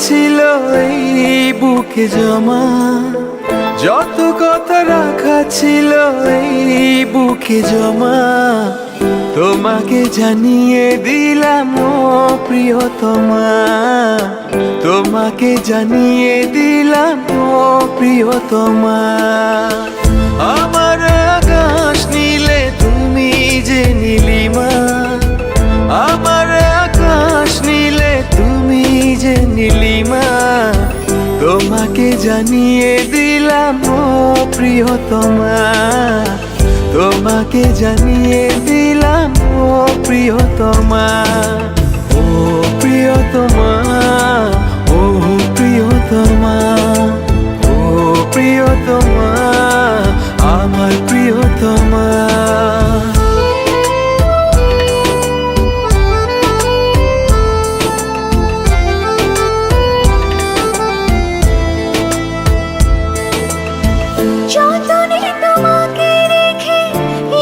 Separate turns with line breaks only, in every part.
ছিল এই বুকে জমা, যত কথা রাখা ছিল এই বুকে জমা, তোমাকে জানিয়ে দিলাম ও প্রিয়তমা, তোমাকে জানিয়ে দিলাম ও প্রিয়তমা। আমার আকাশ নীলে তুমি যে নীলিমা, আমার আকাশ নীলে তুমি যে নীলিমা, তোমাকে জানিয়ে দিলাম ও প্রিয়তমা, তোমাকে জানিয়ে দিলাম ও প্রিয়তমা। ও প্রিয়তমা, ও প্রিয়তমা, ও প্রিয়তমা, আমার প্রিয়তমা।
যতনে তোমাকে রেখে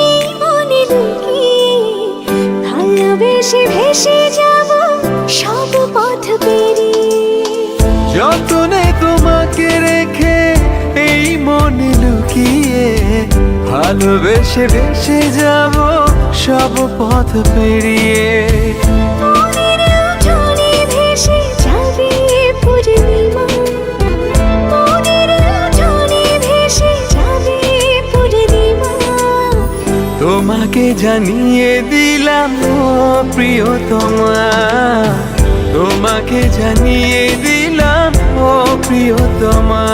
এই মনে লুকিয়ে, ভালোবেসে ভেসে যাব সব পথ পেরিয়ে।
যতনে তোমাকে রেখে এই মনে লুকিয়ে, ভালোবেসে ভেসে যাব সব পথ পেরিয়ে।
মনের উঠোনে ভেসে যাবে পূর্ণিমা, মনের উঠোনে ভেসে যাবে পূর্ণিমা,
তোমাকে জানিয়ে দিলাম ও প্রিয়তমা, তোমাকে জানিয়ে দিলাম ও প্রিয়তমা।